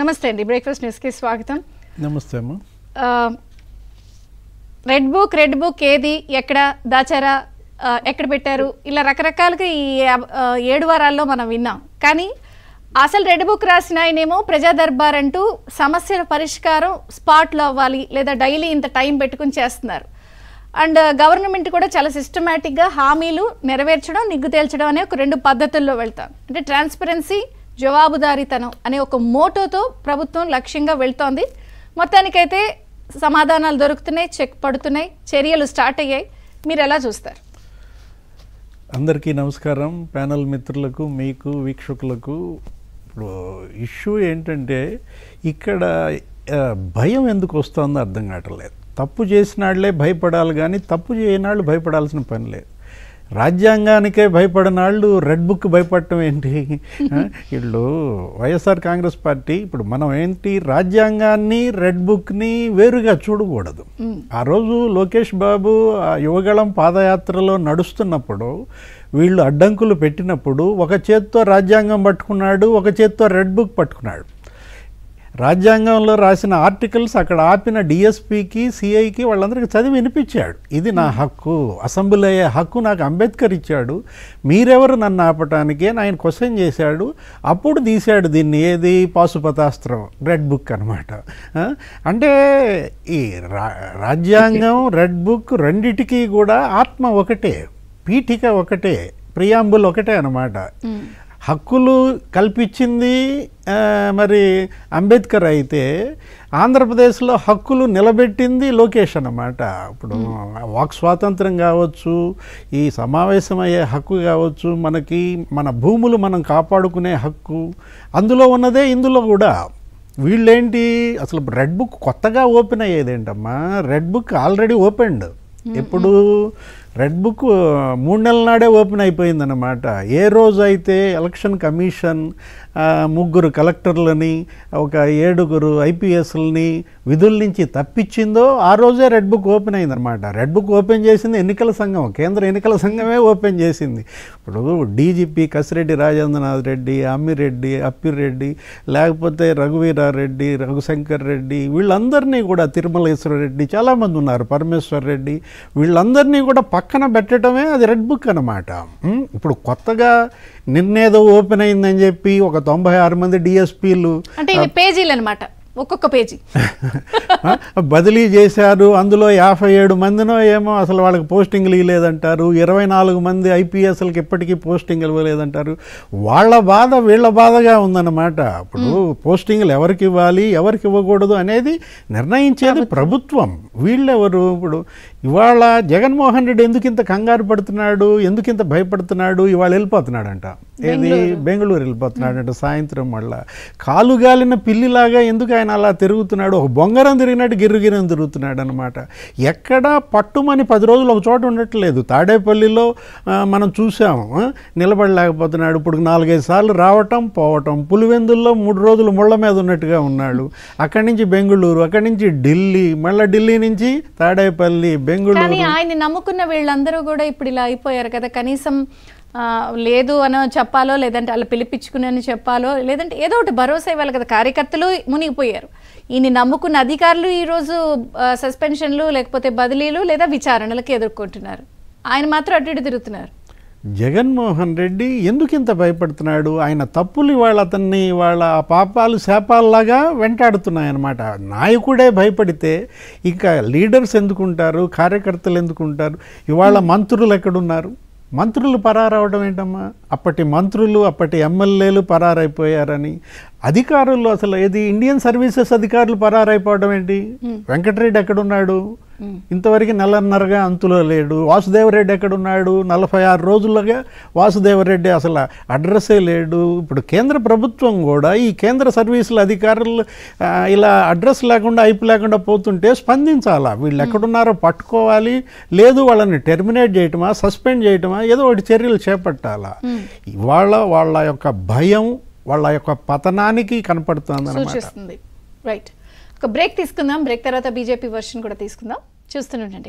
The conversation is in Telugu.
నమస్తే అండి, బ్రేక్ఫాస్ట్ న్యూస్కి స్వాగతం. నమస్తే అమ్మా. రెడ్ బుక్ ఏది, ఎక్కడ దాచారా, ఎక్కడ పెట్టారు, ఇలా రకరకాలుగా ఈ 7 వారాల్లో మనం విన్నాం. కానీ అసలు రెడ్ బుక్ రాసిన ఆయనేమో ప్రజా దర్బార్ అంటూ సమస్యల పరిష్కారం స్పాట్లో అవ్వాలి లేదా డైలీ ఇంత టైం పెట్టుకుని చేస్తున్నారు. అండ్ గవర్నమెంట్ కూడా చాలా సిస్టమేటిక్గా హామీలు నెరవేర్చడం, నిగ్గు తేల్చడం అనే ఒక 2 పద్ధతుల్లో వెళ్తాం. అంటే ట్రాన్స్పరెన్సీ, జవాబుదారీతనం అనే ఒక మోటోతో ప్రభుత్వం లక్ష్యంగా వెళ్తోంది. మొత్తానికైతే సమాధానాలు దొరుకుతున్నాయి, చెక్ పడుతున్నాయి, చర్యలు స్టార్ట్ అయ్యాయి. మీరు ఎలా చూస్తారు? అందరికీ నమస్కారం. ప్యానల్ మిత్రులకు, మీకు, వీక్షకులకు. ఇప్పుడు ఇష్యూ ఏంటంటే ఇక్కడ భయం ఎందుకు వస్తుందో అర్థం కావట్లేదు. తప్పు చేసినాళ్లే భయపడాలి, కానీ తప్పు చేయనాళ్ళు భయపడాల్సిన పని లేదు. రాజ్యాంగానికే భయపడినాళ్ళు రెడ్ బుక్ భయపడటం ఏంటి? వీళ్ళు వైఎస్ఆర్ కాంగ్రెస్ పార్టీ ఇప్పుడు మనం ఏంటి, రాజ్యాంగాన్ని రెడ్ బుక్ని వేరుగా చూడకూడదు. ఆ రోజు లోకేష్ బాబు యువగళం పాదయాత్రలో నడుస్తున్నప్పుడు వీళ్ళు అడ్డంకులు పెట్టినప్పుడు ఒక చేత్తో రాజ్యాంగం పట్టుకున్నాడు, ఒక చేత్తో రెడ్ బుక్ పట్టుకున్నాడు. రాజ్యాంగంలో రాసిన ఆర్టికల్స్ అక్కడ ఆపిన డిఎస్పీకి, సిఐకి వాళ్ళందరికీ చదివి వినిపించాడు. ఇది నా హక్కు, అసెంబ్లీ అయ్యే హక్కు నాకు అంబేద్కర్ ఇచ్చాడు, మీరెవరు నన్ను ఆపటానికి అని ఆయన క్వశ్చన్ చేశాడు. అప్పుడు తీశాడు దీన్ని, ఏది పాశుపతాస్త్రం, రెడ్ బుక్ అనమాట. అంటే ఈ రాజ్యాంగం, రెడ్ బుక్ రెండిటికి కూడా ఆత్మ ఒకటే, పీఠిక ఒకటే, ప్రియాంబుల్ ఒకటే అనమాట. హక్కులు కల్పించింది మరి అంబేద్కర్ అయితే ఆంధ్రప్రదేశ్లో హక్కులు నిలబెట్టింది లోకేష్ అన్నమాట. ఇప్పుడు వాక్ స్వాతంత్రం కావచ్చు, ఈ సమావేశం అయ్యే హక్కు కావచ్చు, మనకి మన భూములు మనం కాపాడుకునే హక్కు అందులో ఉన్నదే ఇందులో కూడా. వీళ్ళేంటి అసలు రెడ్ బుక్ కొత్తగా ఓపెన్ అయ్యేదేంటమ్మా? Red book already opened. ఇప్పుడు రెడ్ బుక్ 3 నెలల నాడే ఓపెన్ అయిపోయిందన్నమాట. ఏ రోజు అయితే ఎలక్షన్ కమిషన్ 3 కలెక్టర్లని, ఒక 7 ఐపీఎస్లని విధుల నుంచి తప్పించిందో ఆ రోజే రెడ్ బుక్ ఓపెన్ అయిందనమాట. రెడ్ బుక్ ఓపెన్ చేసింది ఎన్నికల సంఘం, కేంద్ర ఎన్నికల సంఘమే ఓపెన్ చేసింది. ఇప్పుడు డీజీపీ కసిరెడ్డి రాజేంద్రనాథ్ రెడ్డి, అమ్మిరెడ్డి, అప్పిరెడ్డి, లేకపోతే రఘువీరారెడ్డి, రఘుశంకర్ రెడ్డి, వీళ్ళందరినీ కూడా, తిరుమలేశ్వర రెడ్డి, చాలామంది ఉన్నారు, పరమేశ్వర్ రెడ్డి, వీళ్ళందరినీ కూడా పక్కన పెట్టడమే అది రెడ్ బుక్ అన్నమాట. ఇప్పుడు కొత్తగా నిన్నేదో ఓపెన్ అయిందని చెప్పి ఒక 96 మంది డిఎస్పీలు, అంటే ఇవి పేజీలు అనమాట, ఒక్కొక్క పేజీ బదిలీ చేశారు. అందులో 57 మందినో ఏమో అసలు వాళ్ళకి పోస్టింగ్లు ఇవ్వలేదంటారు, 24 మంది ఐపీఎస్లకి ఇప్పటికీ పోస్టింగ్లు ఇవ్వలేదంటారు. వాళ్ళ బాధ వీళ్ళ బాధగా ఉందన్నమాట. ఇప్పుడు పోస్టింగ్లు ఎవరికి ఇవ్వాలి, ఎవరికి ఇవ్వకూడదు అనేది నిర్ణయించేది ప్రభుత్వం. వీళ్ళెవరు? ఇప్పుడు ఇవాళ జగన్మోహన్ రెడ్డి ఎందుకు ఇంత కంగారు పడుతున్నాడు, ఎందుకు ఇంత భయపడుతున్నాడు? ఇవాళ వెళ్ళిపోతున్నాడంట, ఏది బెంగళూరు వెళ్ళిపోతున్నాడంట సాయంత్రం. మళ్ళా కాలుగాలిన పిల్లిలాగా ఎందుకు ఆయన అలా తిరుగుతున్నాడు? ఒక బొంగరం తిరిగినట్టు గిర్రుగిరం తిరుగుతున్నాడు అనమాట. ఎక్కడా పట్టుమని 10 రోజులు ఒక చోట ఉండట్లేదు. తాడేపల్లిలో మనం చూసాము, నిలబడలేకపోతున్నాడు. ఇప్పుడు 4-5 సార్లు రావటం పోవటం. పులివెందుల్లో 3 రోజులు ముళ్ళ మీద ఉన్నట్టుగా ఉన్నాడు. అక్కడి నుంచి బెంగళూరు, అక్కడి నుంచి ఢిల్లీ, మళ్ళీ ఢిల్లీ నుంచి తాడేపల్లి, బెంగళూరు. కానీ ఆయన నమ్ముకున్న వీళ్ళందరూ కూడా ఇప్పుడు ఇలా అయిపోయారు కదా. కనీసం లేదు అని చెప్పాలో, లేదంటే అలా పిలిపించుకుని అని చెప్పాలో, లేదంటే ఏదో ఒకటి భరోసా ఇవ్వాలి కదా. కార్యకర్తలు మునిగిపోయారు. ఈయన నమ్ముకున్న అధికారులు ఈరోజు సస్పెన్షన్లు, లేకపోతే బదిలీలు లేదా విచారణలకు ఎదుర్కొంటున్నారు. ఆయన మాత్రం అటు ఇటు తిరుగుతున్నారు. జగన్మోహన్ రెడ్డి ఎందుకు ఇంత భయపడుతున్నాడు? ఆయన తప్పులు ఇవాళ అతన్ని ఇవాళ పాపాలు శాపాలలాగా వెంటాడుతున్నాయన్నమాట. నాయకుడే భయపడితే ఇక లీడర్స్ ఎందుకుంటారు, కార్యకర్తలు ఎందుకుంటారు? ఇవాళ మంత్రులు ఎక్కడున్నారు? మంత్రులు పరారవడం ఏంటమ్మా? అప్పటి మంత్రులు, అప్పటి ఎమ్మెల్యేలు పరారైపోయారని. అధికారులు అసలు ఏది, ఇండియన్ సర్వీసెస్ అధికారులు పరారైపోవడం ఏంటి? వెంకటరెడ్డి ఎక్కడున్నాడు? ఇంతవరకు 1.5 అంతులో లేడు. వాసుదేవరెడ్డి ఎక్కడున్నాడు? 46 రోజులుగా వాసుదేవరెడ్డి అసలు అడ్రస్సే లేడు. ఇప్పుడు కేంద్ర ప్రభుత్వం కూడా ఈ కేంద్ర సర్వీసుల అధికారులు ఇలా అడ్రస్ లేకుండా, ఐపు లేకుండా పోతుంటే స్పందించాలా? వీళ్ళు ఎక్కడున్నారో పట్టుకోవాలి, లేదు వాళ్ళని టెర్మినేట్ చేయటమా, సస్పెండ్ చేయటమా, ఏదో ఒకటి చర్యలు చేపట్టాలా. ఇవాళ వాళ్ళ యొక్క భయం వాళ్ళ యొక్క పతనానికి కనపడుతుంది. రైట్, ఒక బ్రేక్ తీసుకుందాం. బ్రేక్ తర్వాత బీజేపీ వర్షన్ కూడా తీసుకుందాం. చూస్తూనే ఉండండి.